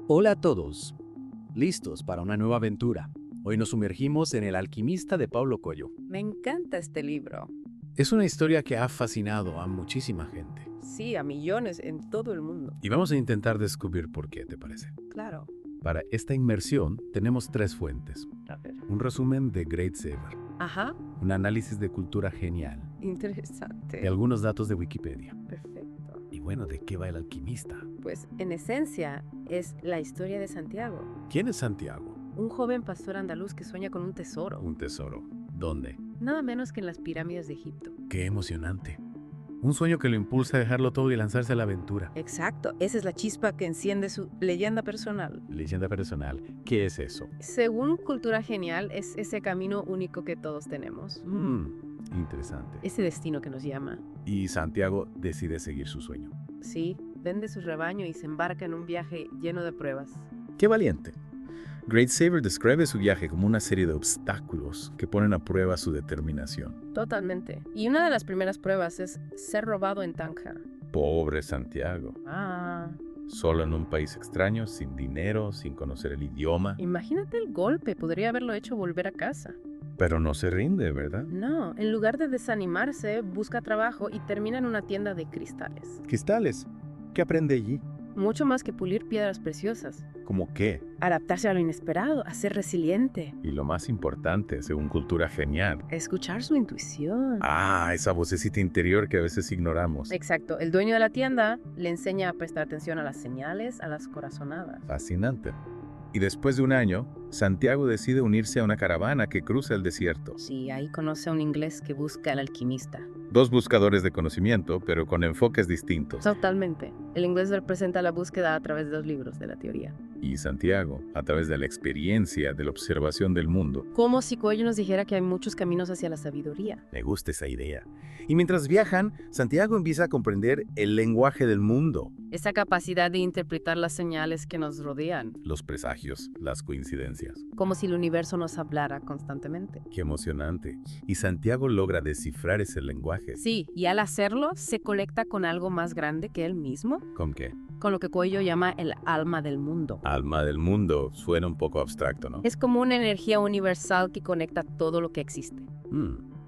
Hola a todos, listos para una nueva aventura. Hoy nos sumergimos en El alquimista de Paulo Coelho. Me encanta este libro. Es una historia que ha fascinado a muchísima gente. Sí, a millones en todo el mundo. Y vamos a intentar descubrir por qué, ¿te parece? Claro. Para esta inmersión tenemos tres fuentes. A ver. Un resumen de Great Saver, Ajá. un análisis de cultura genial Interesante. y algunos datos de Wikipedia. Perfecto. Y bueno, ¿de qué va El alquimista? Pues en esencia es la historia de Santiago, ¿Quién es Santiago? un joven pastor andaluz que sueña con un tesoro, Un tesoro. ¿Dónde? nada menos que en las pirámides de Egipto. ¡Qué emocionante! Un sueño que lo impulsa a dejarlo todo y lanzarse a la aventura. Exacto, esa es la chispa que enciende su leyenda personal. Leyenda personal. ¿Qué es eso? Según Cultura Genial, es ese camino único que todos tenemos, Interesante. ese destino que nos llama. Y Santiago decide seguir su sueño. Sí, vende su rebaño y se embarca en un viaje lleno de pruebas. ¡Qué valiente! Great Saver describe su viaje como una serie de obstáculos que ponen a prueba su determinación. Totalmente. Y una de las primeras pruebas es ser robado en Tánger. Pobre Santiago. Ah, Solo en un país extraño, sin dinero, sin conocer el idioma. imagínate el golpe, podría haberlo hecho volver a casa. Pero no se rinde, ¿verdad? No, en lugar de desanimarse, busca trabajo y termina en una tienda de cristales. Cristales. ¿Qué aprende allí? Mucho más que pulir piedras preciosas. ¿Cómo qué? Adaptarse a lo inesperado, a ser resiliente, Y lo más importante, según Cultura Genial. escuchar su intuición. Ah, esa vocecita interior que a veces ignoramos. Exacto, el dueño de la tienda le enseña a prestar atención a las señales, a las corazonadas. Fascinante. Y después de un año, Santiago decide unirse a una caravana que cruza el desierto. Sí, ahí conoce a un inglés que busca al alquimista. Dos buscadores de conocimiento, pero con enfoques distintos. Totalmente. El inglés representa la búsqueda a través de los libros de la teoría. Y Santiago, a través de la experiencia, de la observación del mundo. Como si Coelho nos dijera que hay muchos caminos hacia la sabiduría. Me gusta esa idea. Y mientras viajan, Santiago empieza a comprender el lenguaje del mundo. Esa capacidad de interpretar las señales que nos rodean, Los presagios, las coincidencias. como si el universo nos hablara constantemente. Qué emocionante. Y Santiago logra descifrar ese lenguaje. Sí, y al hacerlo, se conecta con algo más grande que él mismo, ¿Con qué? con lo que Coelho llama el alma del mundo. Alma del mundo. Suena un poco abstracto, ¿no? Es como una energía universal que conecta todo lo que existe.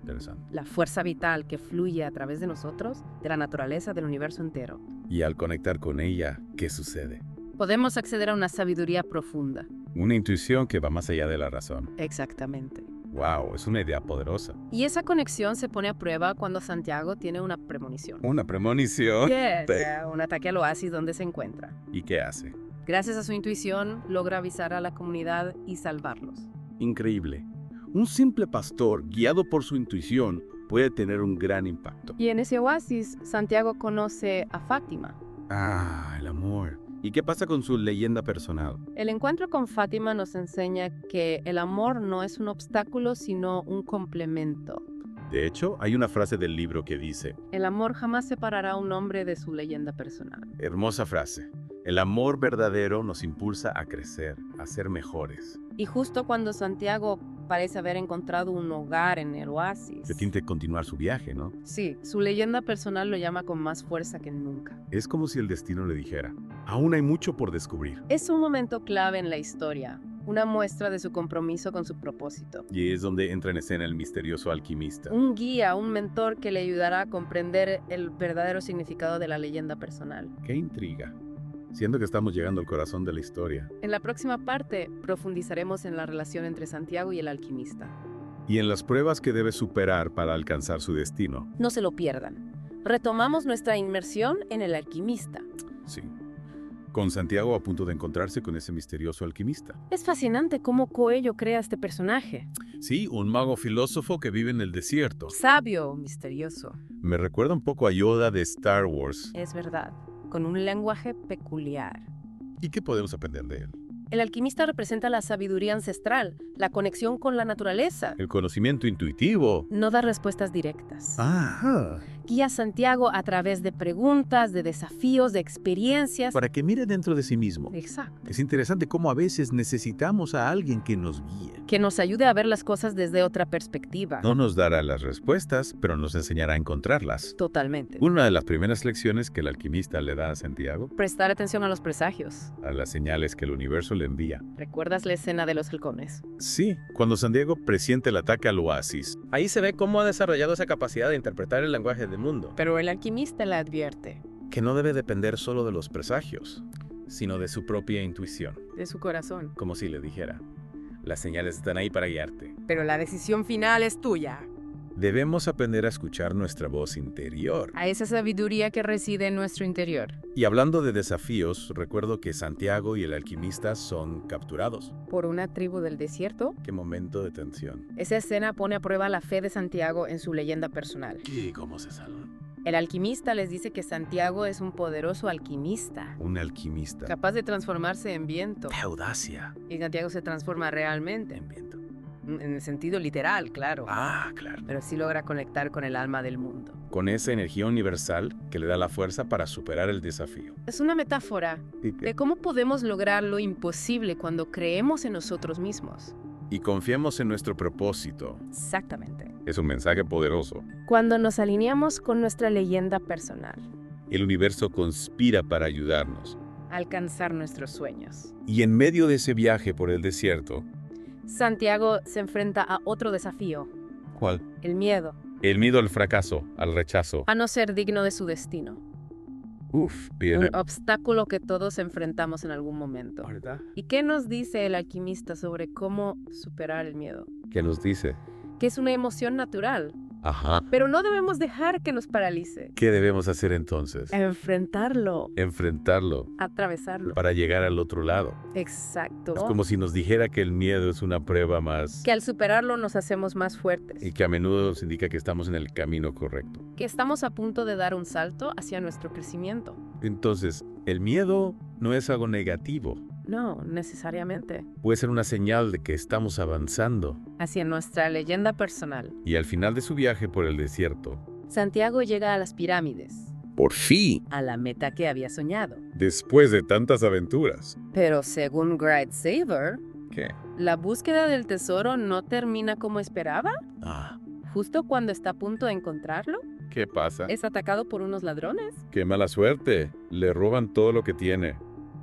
Interesante. La fuerza vital que fluye a través de nosotros, de la naturaleza, del universo entero. Y al conectar con ella, ¿qué sucede? Podemos acceder a una sabiduría profunda. Una intuición que va más allá de la razón. Exactamente. ¡Wow! Es una idea poderosa. Y esa conexión se pone a prueba cuando Santiago tiene una premonición. Una premonición. Un ataque al oasis donde se encuentra. ¿Y qué hace? Gracias a su intuición, logra avisar a la comunidad y salvarlos. Increíble. Un simple pastor, guiado por su intuición, puede tener un gran impacto. Y en ese oasis, Santiago conoce a Fátima. Ah, el amor. ¿Y qué pasa con su leyenda personal? El encuentro con Fátima nos enseña que el amor no es un obstáculo, sino un complemento. De hecho, hay una frase del libro que dice, El amor jamás separará a un hombre de su leyenda personal. hermosa frase, el amor verdadero nos impulsa a crecer, a ser mejores. Y justo cuando Santiago parece haber encontrado un hogar en el oasis, Se tiene que continuar su viaje, ¿no? sí, su leyenda personal lo llama con más fuerza que nunca. Es como si el destino le dijera, aún hay mucho por descubrir. Es un momento clave en la historia, una muestra de su compromiso con su propósito. Y es donde entra en escena el misterioso alquimista. Un guía, un mentor que le ayudará a comprender el verdadero significado de la leyenda personal. ¡Qué intriga! Siento que estamos llegando al corazón de la historia. En la próxima parte profundizaremos en la relación entre Santiago y el alquimista. Y en las pruebas que debe superar para alcanzar su destino. No se lo pierdan. Retomamos nuestra inmersión en el alquimista. Sí. Con Santiago a punto de encontrarse con ese misterioso alquimista. Es fascinante cómo Coelho crea este personaje. Sí, un mago filósofo que vive en el desierto. Sabio, misterioso. Me recuerda un poco a Yoda de Star Wars. Es verdad, con un lenguaje peculiar. ¿Y qué podemos aprender de él? El alquimista representa la sabiduría ancestral, la conexión con la naturaleza. El conocimiento intuitivo. No da respuestas directas. Ajá. Guía a Santiago a través de preguntas, de desafíos, de experiencias. Para que mire dentro de sí mismo. Exacto. Es interesante cómo a veces necesitamos a alguien que nos guíe. Que nos ayude a ver las cosas desde otra perspectiva. No nos dará las respuestas, pero nos enseñará a encontrarlas. Totalmente. Una de las primeras lecciones que el alquimista le da a Santiago, Prestar atención a los presagios. a las señales que el universo le envía. ¿Recuerdas la escena de los halcones? Sí, cuando Santiago presiente el ataque al oasis, Ahí se ve cómo ha desarrollado esa capacidad de interpretar el lenguaje del mundo, Pero el alquimista le advierte que no debe depender solo de los presagios, sino de su propia intuición, de su corazón. como si le dijera, las señales están ahí para guiarte. Pero la decisión final es tuya. debemos aprender a escuchar nuestra voz interior. A esa sabiduría que reside en nuestro interior. Y hablando de desafíos, recuerdo que Santiago y el alquimista son capturados. Por una tribu del desierto. Qué momento de tensión. Esa escena pone a prueba la fe de Santiago en su leyenda personal. ¿Y cómo se salvan? El alquimista les dice que Santiago es un poderoso alquimista, Un alquimista. capaz de transformarse en viento. ¡Qué audacia! Y Santiago se transforma realmente, En viento. en el sentido literal, claro. Ah, claro. Pero sí logra conectar con el alma del mundo. Con esa energía universal que le da la fuerza para superar el desafío. Es una metáfora de cómo podemos lograr lo imposible cuando creemos en nosotros mismos. Y confiemos en nuestro propósito. Exactamente. Es un mensaje poderoso. Cuando nos alineamos con nuestra leyenda personal, El universo conspira para ayudarnos. alcanzar nuestros sueños. Y en medio de ese viaje por el desierto, Santiago se enfrenta a otro desafío, ¿cuál? el miedo, El miedo al fracaso, al rechazo. a no ser digno de su destino. Uf, bien. Un obstáculo que todos enfrentamos en algún momento. ¿Verdad? ¿Y qué nos dice el alquimista sobre cómo superar el miedo? ¿Qué nos dice? Que es una emoción natural, Ajá. pero no debemos dejar que nos paralice. ¿Qué debemos hacer entonces? Enfrentarlo, Enfrentarlo atravesarlo. para llegar al otro lado. Exacto. Es como si nos dijera que el miedo es una prueba más Que al superarlo nos hacemos más fuertes. y que a menudo nos indica que estamos en el camino correcto. Que estamos a punto de dar un salto hacia nuestro crecimiento. Entonces, el miedo no es algo negativo. No, necesariamente. Puede ser una señal de que estamos avanzando. Hacia nuestra leyenda personal. Y al final de su viaje por el desierto, Santiago llega a las pirámides, por fin, a la meta que había soñado. después de tantas aventuras. Pero según Great Saver, ¿Qué? la búsqueda del tesoro no termina como esperaba. Ah, Justo cuando está a punto de encontrarlo, ¿qué pasa? es atacado por unos ladrones. ¡Qué mala suerte! Le roban todo lo que tiene.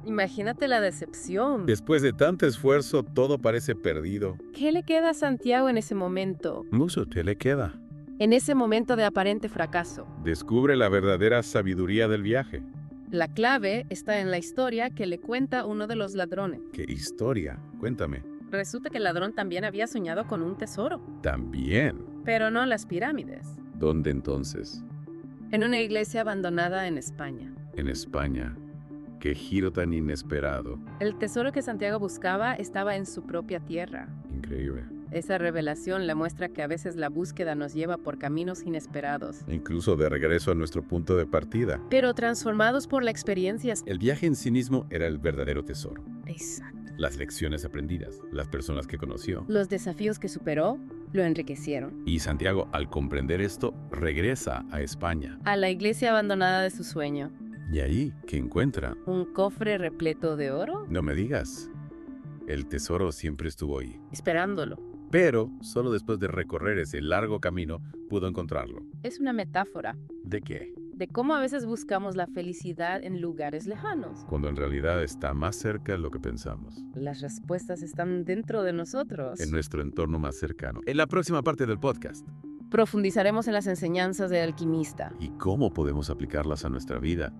Imagínate la decepción. Después de tanto esfuerzo, todo parece perdido. ¿Qué le queda a Santiago en ese momento? Mucho te le queda. En ese momento de aparente fracaso. Descubre la verdadera sabiduría del viaje. La clave está en la historia que le cuenta uno de los ladrones. ¿Qué historia? Cuéntame. Resulta que el ladrón también había soñado con un tesoro, También. pero no las pirámides. ¿Dónde entonces? En una iglesia abandonada en España. En España. Qué giro tan inesperado. El tesoro que Santiago buscaba estaba en su propia tierra. Increíble. Esa revelación le muestra que a veces la búsqueda nos lleva por caminos inesperados, Incluso de regreso a nuestro punto de partida. pero transformados por la experiencia. El viaje en sí mismo era el verdadero tesoro. Exacto. Las lecciones aprendidas, las personas que conoció. Los desafíos que superó lo enriquecieron. Y Santiago, al comprender esto, regresa a España. A la iglesia abandonada de su sueño. ¿Y ahí qué encuentra? ¿Un cofre repleto de oro? No me digas. El tesoro siempre estuvo ahí. Esperándolo. Pero solo después de recorrer ese largo camino pudo encontrarlo. Es una metáfora ¿De qué? de cómo a veces buscamos la felicidad en lugares lejanos. Cuando en realidad está más cerca de lo que pensamos. Las respuestas están dentro de nosotros. En nuestro entorno más cercano. En la próxima parte del podcast. Profundizaremos en las enseñanzas del alquimista. ¿Y cómo podemos aplicarlas a nuestra vida?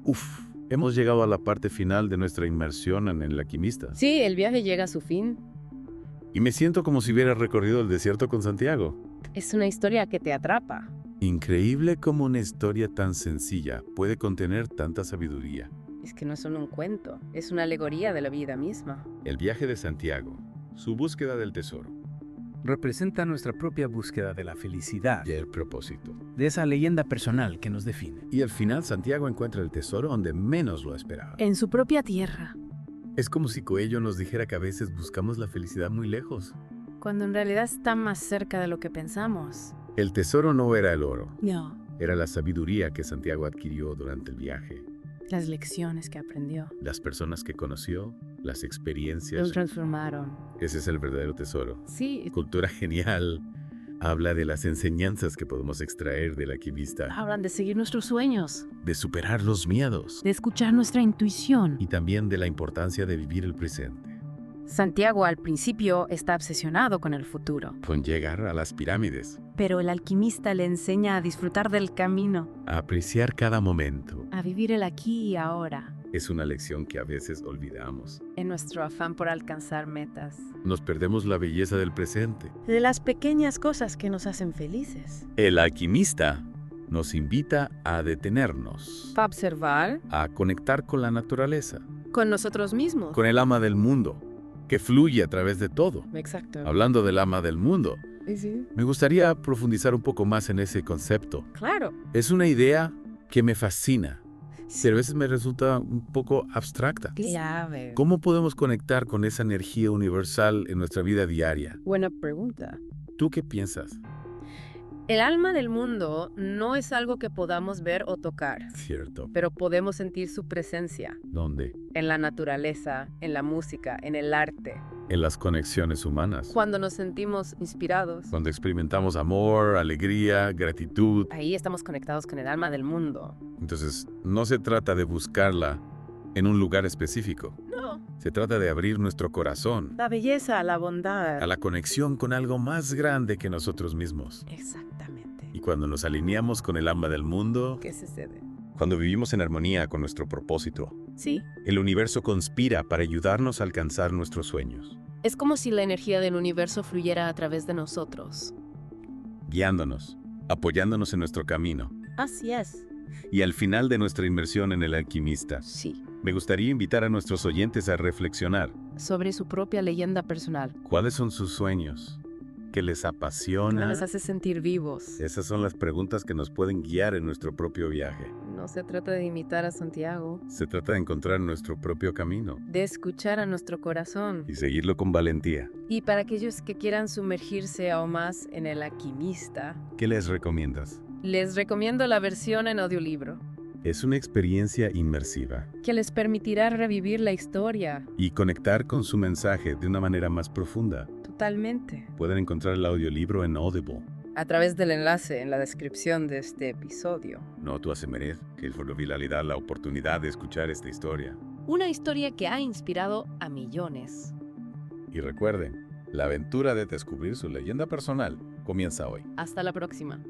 Uf, hemos llegado a la parte final de nuestra inmersión en el alquimista. Sí, el viaje llega a su fin. Y me siento como si hubiera recorrido el desierto con Santiago. Es una historia que te atrapa. Increíble cómo una historia tan sencilla puede contener tanta sabiduría. Es que no es solo un cuento, es una alegoría de la vida misma. El viaje de Santiago, su búsqueda del tesoro representa nuestra propia búsqueda de la felicidad, y el propósito. de esa leyenda personal que nos define. Y al final Santiago encuentra el tesoro donde menos lo esperaba. En su propia tierra, Es como si Coello nos dijera que a veces buscamos la felicidad muy lejos. cuando en realidad está más cerca de lo que pensamos. El tesoro no era el oro, No, Era la sabiduría que Santiago adquirió durante el viaje, Las lecciones que aprendió las personas que conoció, las lo experiencias. transformaron. Ese es el verdadero tesoro. Sí, Cultura Genial habla de las enseñanzas que podemos extraer del alquimista, hablan de seguir nuestros sueños, de superar los miedos de escuchar nuestra intuición. y también de la importancia de vivir el presente, Santiago al principio está obsesionado con el futuro, con llegar a las pirámides, pero el alquimista le enseña a disfrutar del camino, a apreciar cada momento. a vivir el aquí y ahora, Es una lección que a veces olvidamos. en nuestro afán por alcanzar metas. Nos perdemos la belleza del presente. De las pequeñas cosas que nos hacen felices. El alquimista nos invita a detenernos, Para observar a conectar con la naturaleza, con nosotros mismos. con el ama del mundo, que fluye a través de todo. Exacto. Hablando del ama del mundo, Sí, me gustaría profundizar un poco más en ese concepto. claro. Es una idea que me fascina, pero a veces me resulta un poco abstracta. Clave. ¿Cómo podemos conectar con esa energía universal en nuestra vida diaria? Buena pregunta. ¿Tú qué piensas? El alma del mundo no es algo que podamos ver o tocar, Cierto. pero podemos sentir su presencia ¿Dónde? en la naturaleza, en la música, en el arte. En las conexiones humanas. Cuando nos sentimos inspirados, Cuando experimentamos amor, alegría, gratitud. ahí estamos conectados con el alma del mundo. Entonces, no se trata de buscarla en un lugar específico. No. Se trata de abrir nuestro corazón La belleza, la bondad. a la conexión con algo más grande que nosotros mismos. Exactamente. Y cuando nos alineamos con el alma del mundo, ¿Qué sucede? Cuando vivimos en armonía con nuestro propósito, Sí. el universo conspira para ayudarnos a alcanzar nuestros sueños, Es como si la energía del universo fluyera a través de nosotros. guiándonos, apoyándonos en nuestro camino. Así es. Y al final de nuestra inmersión en el alquimista, Sí. me gustaría invitar a nuestros oyentes a reflexionar. Sobre su propia leyenda personal. ¿Cuáles son sus sueños? ¿Qué les ¿Qué apasiona? les hace sentir vivos? Esas son las preguntas que nos pueden guiar en nuestro propio viaje. No se trata de imitar a Santiago, Se trata de encontrar nuestro propio camino de escuchar a nuestro corazón. y seguirlo con valentía. Y para aquellos que quieran sumergirse aún más en el alquimista, ¿Qué les recomiendas? les recomiendo la versión en audiolibro, Es una experiencia inmersiva que les permitirá revivir la historia y conectar con su mensaje de una manera más profunda. totalmente. Pueden encontrar el audiolibro en Audible. A través del enlace en la descripción de este episodio. No tu asemered, que por la oportunidad de escuchar esta historia. Una historia que ha inspirado a millones. Y recuerden, la aventura de descubrir su leyenda personal comienza hoy. Hasta la próxima.